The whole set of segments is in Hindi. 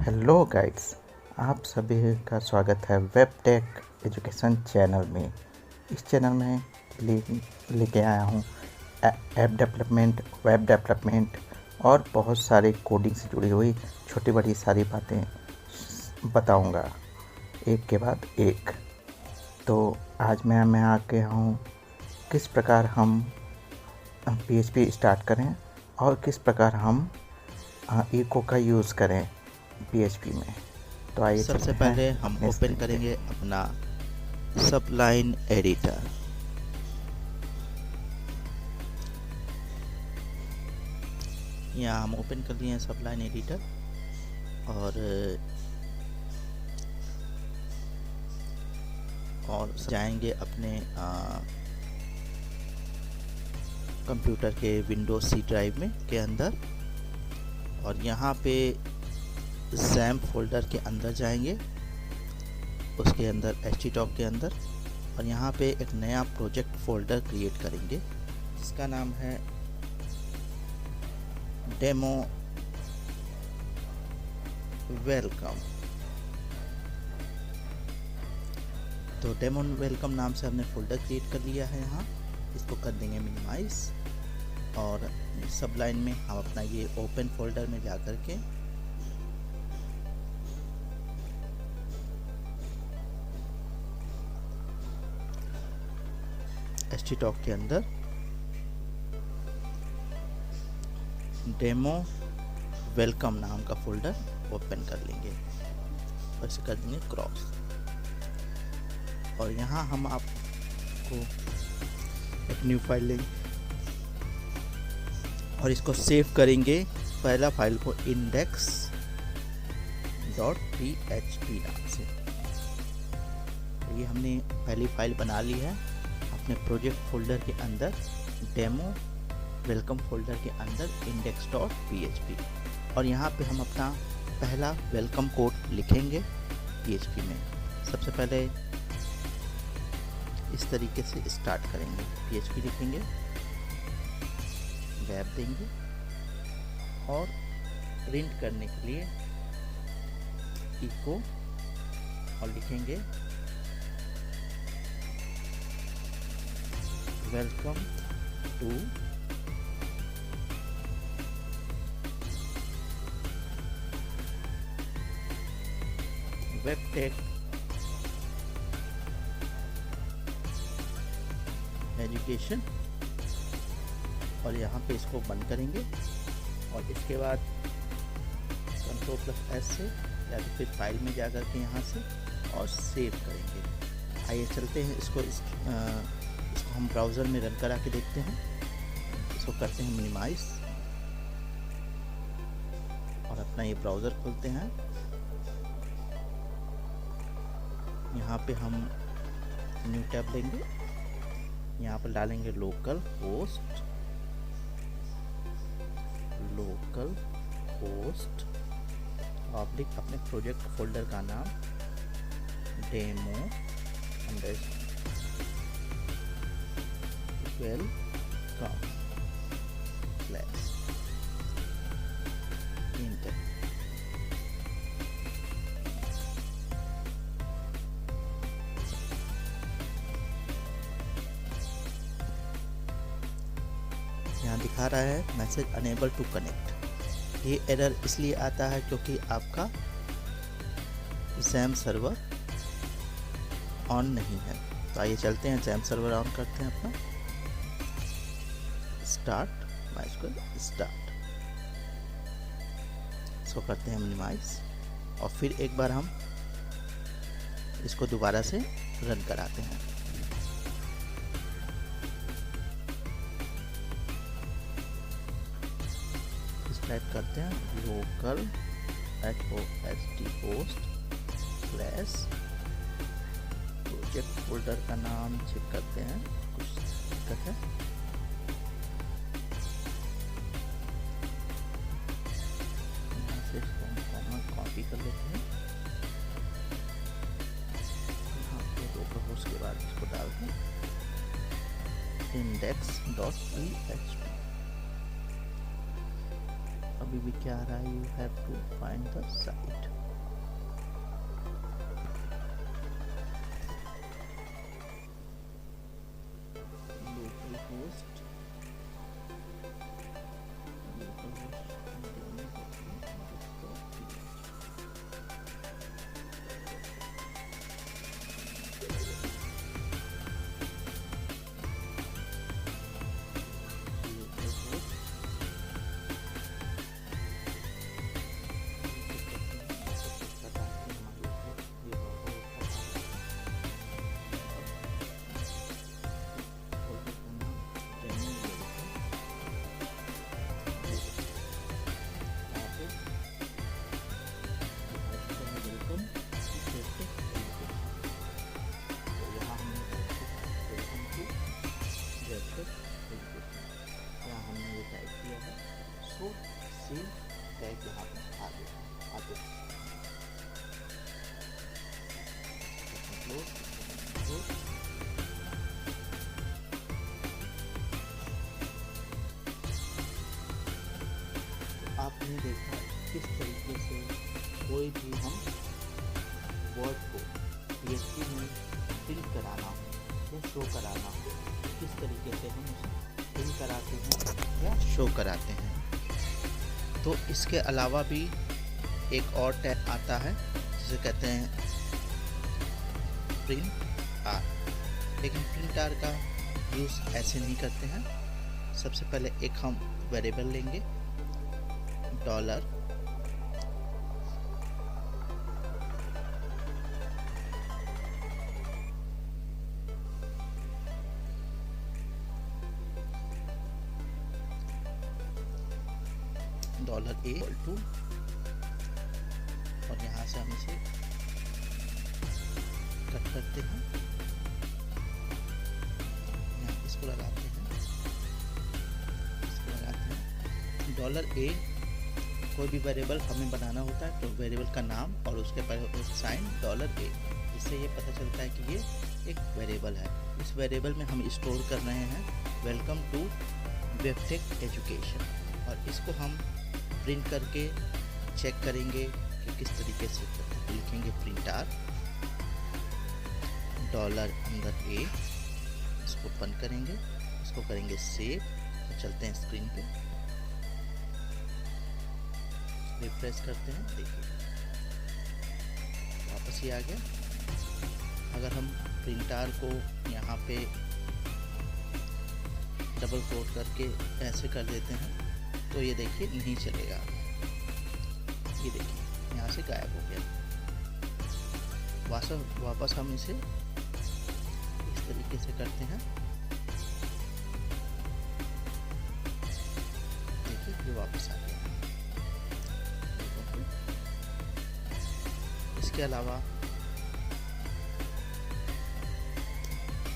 हेलो गाइड्स, आप सभी का स्वागत है वेब टेक एजुकेशन चैनल में। इस चैनल में लेके आया हूँ ऐप डेवलपमेंट, वेब डेवलपमेंट और बहुत सारे कोडिंग से जुड़ी हुई छोटी बड़ी सारी बातें बताऊँगा एक के बाद एक। तो आज मैं आ गया हूँ किस प्रकार हम PHP स्टार्ट करें और किस प्रकार हम इको का यूज़ करें PHP में। तो आइए सबसे पहले हम ओपन करेंगे अपना सबलाइन एडिटर। यहाँ हम ओपन कर लिए हैं सबलाइन एडिटर और जाएंगे अपने कंप्यूटर के विंडोज सी ड्राइव में के अंदर और यहाँ पे XAMPP फोल्डर के अंदर जाएंगे, उसके अंदर htdoc के अंदर, और यहाँ पे एक नया प्रोजेक्ट फोल्डर क्रिएट करेंगे जिसका नाम है डेमो वेलकम। तो डेमो वेलकम नाम से हमने फोल्डर क्रिएट कर लिया है। यहाँ इसको कर देंगे मिनिमाइज और सबलाइन में हम अपना ये ओपन फोल्डर में जा कर के htdoc के अंदर डेमो वेलकम नाम का फोल्डर ओपन कर लेंगे और इसे कर देंगे क्रॉस। और यहाँ हम आपको एक न्यू फाइल लेंगे और इसको सेव करेंगे। पहला फाइल को index.php नाम से। तो ये हमने पहली फाइल बना ली है अपने प्रोजेक्ट फोल्डर के अंदर, डेमो वेलकम फोल्डर के अंदर index.php। और यहाँ पे हम अपना पहला वेलकम कोड लिखेंगे PHP में। सबसे पहले इस तरीके से स्टार्ट करेंगे, PHP लिखेंगे, वेब देंगे और प्रिंट करने के लिए इको और लिखेंगे welcome to web tech education. और यहाँ पे इसको बंद करेंगे और इसके बाद Ctrl+S से या तो फिर फाइल में जाकर के यहाँ से और सेव करेंगे। आइए चलते हैं इसको हम ब्राउज़र में रन करा के देखते हैं। इसको करते हैं मिनिमाइज और अपना ये ब्राउज़र खोलते हैं। यहाँ पे हम न्यू टैब लेंगे, यहाँ पर डालेंगे लोकल होस्ट पब्लिक अपने प्रोजेक्ट फोल्डर का नाम डेमो वेलकम इंटर। यहाँ दिखा रहा है मैसेज अनेबल टू कनेक्ट। ये एरर इसलिए आता है क्योंकि आपका XAMPP सर्वर ऑन नहीं है। तो आइए चलते हैं XAMPP सर्वर ऑन करते हैं अपना। स्टार्ट इसको करते हैं मिनिमाइज और फिर एक बार हम इसको दोबारा से रन कराते हैं। टाइप करते हैं local host slash project folder का नाम चेक करते हैं, कुछ दिक्कत है। यहाँ से इसको हम कॉपी कर लेते हैं। यहाँ पे लोकल होस्ट के बाद इसको डाल दें index.php। अब अभी भी क्या आ रहा है, you have to find the site. Local host हमने ये टाइप किया है, सो सेम टैग यहाँ पर आगे आपने देखा किस तरीके से कोई भी हम वर्ड को PHP में प्रिंट कराना हो या शो कराना हो, किस तरीके से हम उसे प्रिंट कराते हैं या शो कराते हैं। तो इसके अलावा भी एक और टैग आता है जिसे कहते हैं प्रिंट आर, लेकिन प्रिंट आर का यूज़ ऐसे नहीं करते हैं। सबसे पहले एक हम वेरिएबल लेंगे डॉलर $a इक्वल टू, और यहाँ से हम इसे कट करते हैं, यहाँ इसको लगाते हैं, $a कोई भी वेरिएबल हमें बनाना होता है तो वेरिएबल का नाम और उसके पहले एक साइन $a, इससे ये पता चलता है कि ये एक वेरिएबल है। इस वेरिएबल में हम स्टोर कर रहे हैं वेलकम टू वेबटेक एजुकेशन, और इसको हम प्रिंट करके चेक करेंगे कि किस तरीके से लिखेंगे प्रिंट आर $a, इसको बंद करेंगे, इसको करेंगे सेव, तो चलते हैं स्क्रीन पे, रिफ्रेश करते हैं, देखिए वापस ही आ गया। अगर हम प्रिंट आर को यहाँ पे डबल कोट करके ऐसे कर देते हैं तो ये देखिए नहीं चलेगा, ये देखिए यहाँ से गायब हो गया। वापस हम इसे इस तरीके से करते हैं, देखिए ये वापस आ गया। इसके अलावा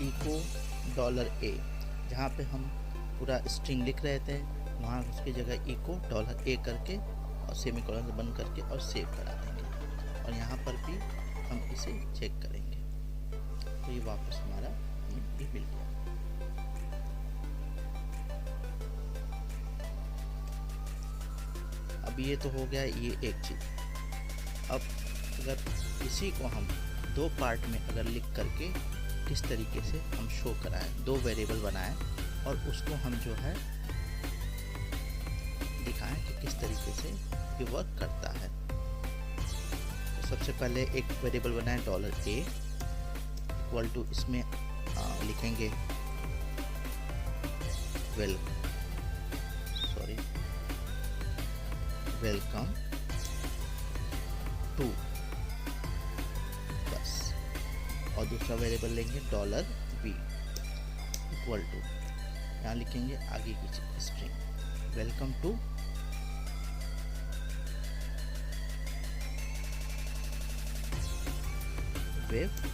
इको $a, जहाँ पे हम पूरा स्ट्रिंग लिख रहे थे वहाँ उसकी जगह इको $a करके और सेमीकोलन से बंद करके और सेव करा देंगे, और यहाँ पर भी हम इसे चेक करेंगे तो ये वापस हमारा ये मिल गया। अब ये तो हो गया ये एक चीज़। अब अगर इसी को हम दो पार्ट में अगर लिख करके किस तरीके से हम शो कराएं, दो वेरिएबल बनाएं और उसको हम जो है दिखाएं कि किस तरीके से ये वर्क करता है। तो सबसे पहले एक वेरिएबल बनाएं $a इक्वल टू, इसमें लिखेंगे वेलकम टू, बस, और दूसरा वेरिएबल लेंगे $b इक्वल टू, यहाँ लिखेंगे आगे की string welcome to web tech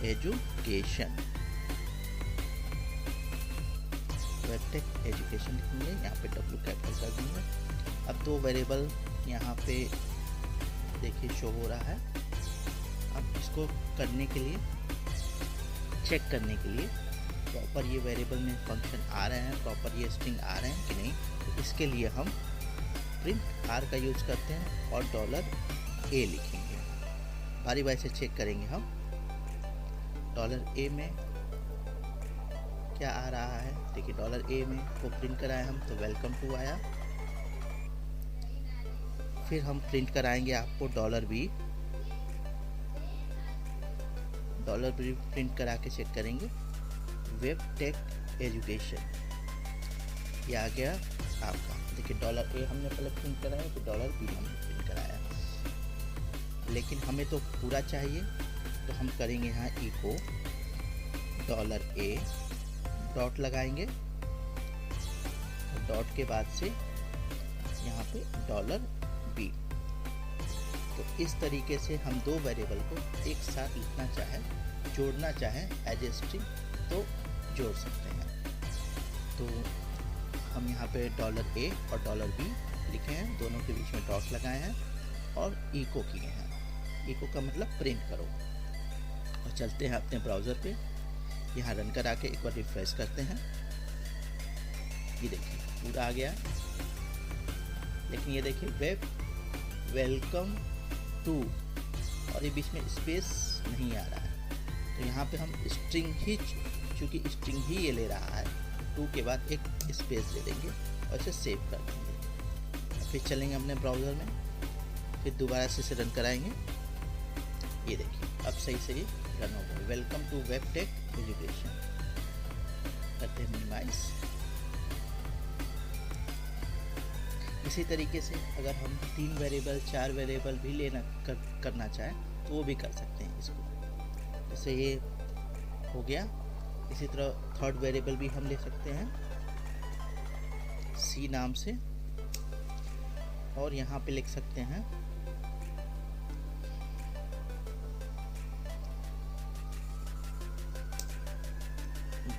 education, web tech education लिखेंगे, यहाँ पे W कैपिटल कर देंगे। अब दो वेरिएबल यहाँ पे देखिए शो हो रहा है। अब इसको करने के लिए, चेक करने के लिए प्रॉपर ये वेरिएबल में फंक्शन आ रहे हैं, प्रॉपर ये स्ट्रिंग आ रहे हैं कि नहीं। तो इसके लिए हम प्रिंट आर का यूज़ करते हैं और $a लिखेंगे। बारी बारी से चेक करेंगे हम $a में क्या आ रहा है। देखिए $a में को प्रिंट कराए हम तो वेलकम टू आया। फिर हम प्रिंट कराएंगे आपको $b प्रिंट करा के चेक करेंगे वेब टेक एजुकेशन, ये आ गया आपका। देखिए $a हमने पहले प्रिंट कराया तो $b हमने प्रिंट कराया, लेकिन हमें तो पूरा चाहिए तो हम करेंगे यहाँ इको $a डॉट लगाएंगे, डॉट के बाद से यहाँ पे $b। तो इस तरीके से हम दो वेरिएबल को एक साथ लिखना चाहें, जोड़ना चाहें एज ए स्ट्रिंग तो जोड़ सकते हैं। तो हम यहाँ पे $a और $b लिखे हैं, दोनों के बीच में डॉट लगाए हैं और इको किए हैं। इको का मतलब प्रिंट करो। और चलते हैं अपने ब्राउज़र पे, यहाँ रन करा के एक बार रिफ्रेश करते हैं। ये देखिए पूरा आ गया, लेकिन ये देखिए वेलकम टू और ये बीच में स्पेस नहीं आ रहा है। तो यहाँ पे हम स्ट्रिंग ही, चूँकि स्ट्रिंग ही ये ले रहा है, टू के बाद एक स्पेस दे देंगे और इसे सेव कर देंगे। फिर चलेंगे अपने ब्राउज़र में, फिर दोबारा से इसे रन कराएंगे। ये देखिए अब सही से ये रन हो गया। Welcome to web tech education करते हैं मिनिमाइज। इसी तरीके से अगर हम 3 वेरिएबल 4 वेरिएबल भी करना चाहें तो वो भी कर सकते हैं इसको। जैसे ये हो गया, इसी तरह थर्ड वेरिएबल भी हम ले सकते हैं C नाम से, और यहाँ पे लिख सकते हैं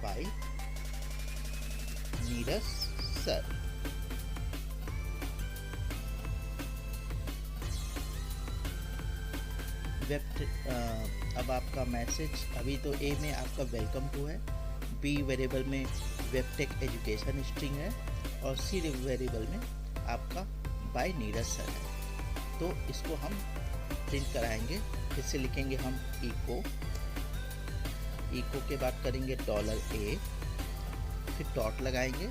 बाय नीरज सर। अब आपका मैसेज अभी तो A में आपका वेलकम टू है, B वेरिएबल में वेबटेक एजुकेशन स्ट्रिंग है और C वेरिएबल में आपका बाय नीरज सर है। तो इसको हम प्रिंट कराएंगे। इससे लिखेंगे हम इको के बाद करेंगे $a, फिर डॉट लगाएंगे,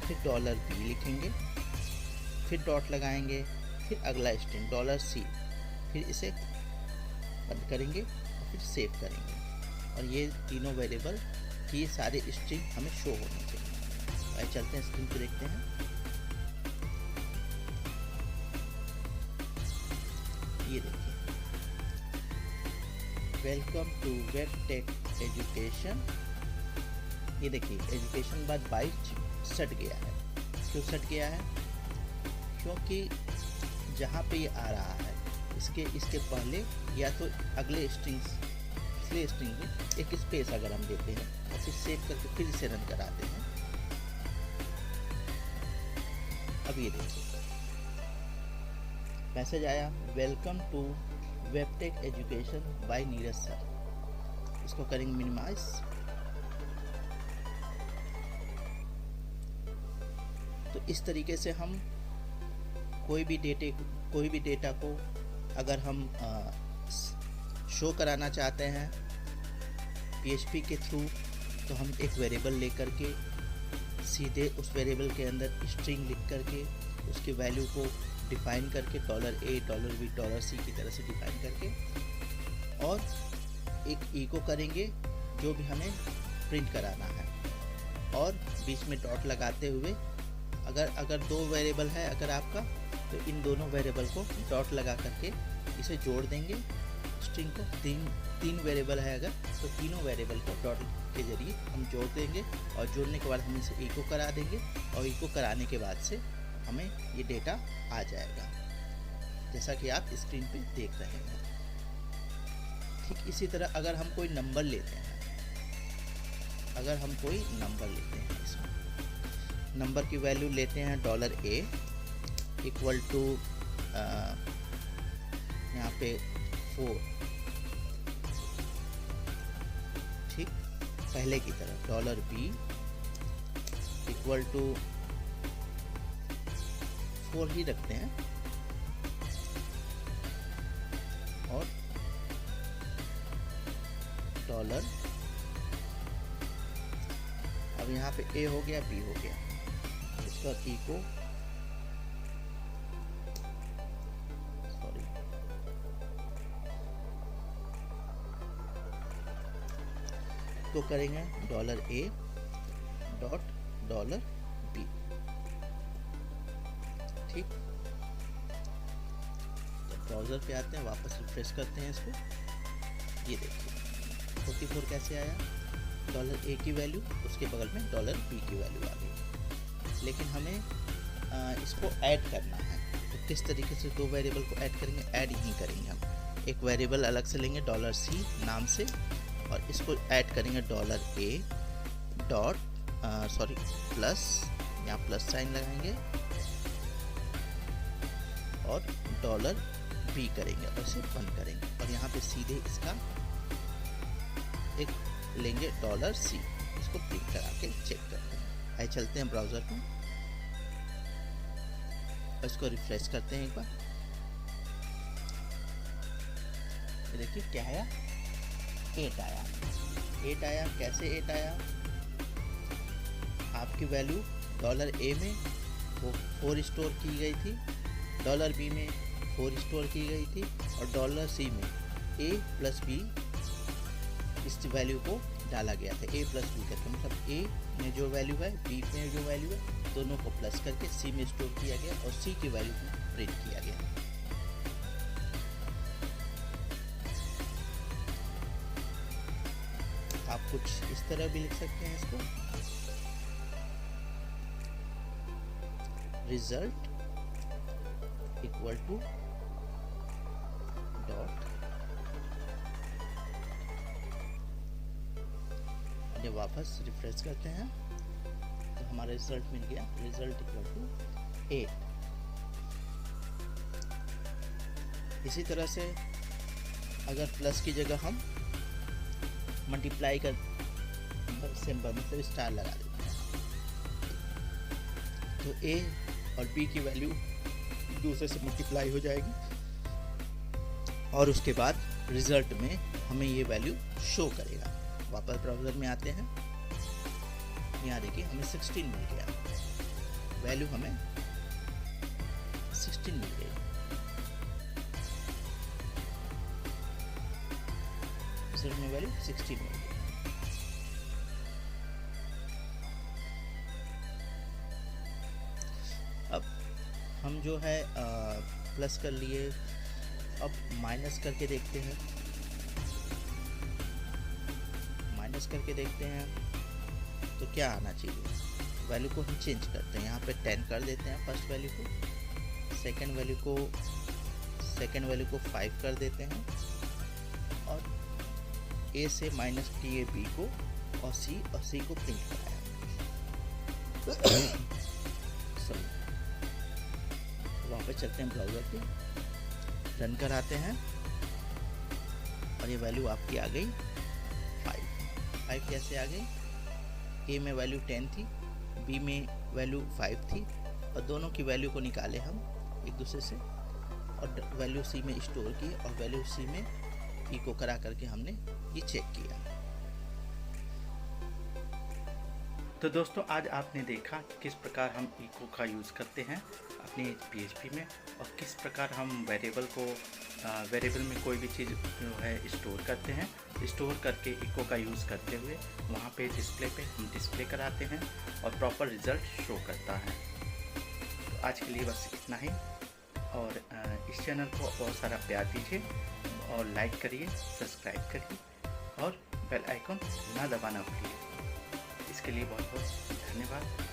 फिर $b लिखेंगे, फिर डॉट लगाएंगे, फिर अगला स्ट्रिंग $c, फिर इसे बंद करेंगे और फिर सेव करेंगे। और ये तीनों वेरिएबल की ये सारे स्ट्रिंग हमें शो होने चाहिए। आइए चलते हैं स्क्रीन पे देखते हैं। ये देखिए welcome to web tech education. ये देखिए एजुकेशन बाद बाय सट गया है। क्यों सट गया है? क्योंकि जहाँ पे ये आ रहा है इसके पहले या तो अगले स्ट्रिंग में एक स्पेस अगर हम देते हैं और फिर सेव करके फिर इसे रन कराते हैं। अब ये देखिए मैसेज आया welcome to web tech education by Neeraj sir. इसको करेंगे मिनिमाइज। तो इस तरीके से हम कोई भी डेटा को अगर हम शो कराना चाहते हैं PHP के थ्रू, तो हम एक वेरिएबल लेकर के सीधे उस वेरिएबल के अंदर स्ट्रिंग लिख करके उसकी वैल्यू को डिफाइन करके $a, $b, $c की तरह से डिफाइन करके और एक इको करेंगे जो भी हमें प्रिंट कराना है, और बीच में डॉट लगाते हुए अगर दो वेरिएबल है अगर आपका, तो इन दोनों वेरिएबल को डॉट लगा करके इसे जोड़ देंगे स्ट्रिंग को। तीन वेरिएबल है अगर, तो तीनों वेरिएबल को डॉट के जरिए हम जोड़ देंगे और जोड़ने के बाद हम इसे इको करा देंगे और इको कराने के बाद से हमें ये डेटा आ जाएगा जैसा कि आप स्क्रीन पे देख रहे हैं। ठीक इसी तरह अगर हम कोई नंबर लेते हैं, इसमें नंबर की वैल्यू लेते हैं $a इक्वल टू यहाँ पे 4, ठीक। पहले की तरह डॉलर बी इक्वल टू 4 ही रखते हैं और डॉलर, अब यहाँ पे ए हो गया बी हो गया, इसका ई को तो करेंगे dollar a dot dollar b. ठीक, जब ब्राउज़र पे आते हैं वापस रिफ्रेश करते हैं इसको, ये देखिए 44 कैसे आया, डॉलर ए की वैल्यू उसके बगल में डॉलर बी की वैल्यू आ गई। लेकिन हमें इसको ऐड करना है, तो किस तरीके से दो वेरिएबल को ऐड करेंगे, ऐड यहीं करेंगे हम। एक वेरिएबल अलग से लेंगे डॉलर सी नाम से और इसको ऐड करेंगे डॉलर ए डॉट प्लस, यहाँ प्लस साइन लगाएंगे और डॉलर बी करेंगे और इसे बंद करेंगे और यहाँ पे सीधे इसका एक लेंगे डॉलर सी, इसको प्रिंट करा के चेक करते हैं। आइए चलते हैं ब्राउज़र पे, इसको रिफ्रेश करते हैं एक बार। ये देखिए क्या आया, 8 आया। 8 आया, कैसे 8 आया, आपकी वैल्यू डॉलर ए में वो 4 स्टोर की गई थी, डॉलर बी में 4 स्टोर की गई थी और डॉलर सी में ए प्लस बी इस वैल्यू को डाला गया था, ए प्लस बी करके, मतलब ए में जो वैल्यू है बी में जो वैल्यू है दोनों को प्लस करके सी में स्टोर किया गया और सी की वैल्यू को प्रिंट किया गया। आप कुछ इस तरह भी लिख सकते हैं इसको, रिजल्ट इक्वल टू डॉट, ये वापस रिफ्रेश करते हैं तो हमारा रिजल्ट मिल गया, रिजल्ट इक्वल टू 8। इसी तरह से अगर प्लस की जगह हम मल्टीप्लाई कर सिंबल मतलब स्टार लगा देते हैं तो ए और बी की वैल्यू दूसरे से मल्टीप्लाई हो जाएगी और उसके बाद रिजल्ट में हमें ये वैल्यू शो करेगा। वापस ब्राउज़र में आते हैं, यहाँ देखिए हमें 16 मिल गया, वैल्यू हमें 16 मिल गई, रिजल्ट में वैल्यू 16 मिल गई। अब हम जो है प्लस कर लिए, अब माइनस करके देखते हैं, माइनस करके देखते हैं तो क्या आना चाहिए, वैल्यू को हम चेंज करते हैं, यहाँ पे 10 कर देते हैं फर्स्ट वैल्यू को, सेकंड वैल्यू को 5 कर देते हैं और ए से माइनस किए बी को और सी को प्रिंट कराया। वापस चलते हैं ब्राउज़र पे, रन कराते हैं और ये वैल्यू आपकी आ गई 5 कैसे आ गई, ए में वैल्यू 10 थी, बी में वैल्यू 5 थी और दोनों की वैल्यू को निकाले हम एक दूसरे से और वैल्यू सी में स्टोर की और वैल्यू सी में इको करा करके हमने ये चेक किया। तो दोस्तों आज आपने देखा किस प्रकार हम इको का यूज़ करते हैं अपनी PHP में और किस प्रकार हम वेरिएबल में कोई भी चीज़ जो है स्टोर करते हैं, स्टोर करके इको का यूज़ करते हुए वहाँ पे डिस्प्ले पे हम डिस्प्ले कराते हैं और प्रॉपर रिज़ल्ट शो करता है। तो आज के लिए बस इतना ही और इस चैनल को बहुत सारा प्यार दीजिए और लाइक करिए, सब्सक्राइब करिए और बेल आइकन ना दबाना भूलिए। इसके लिए बहुत बहुत धन्यवाद।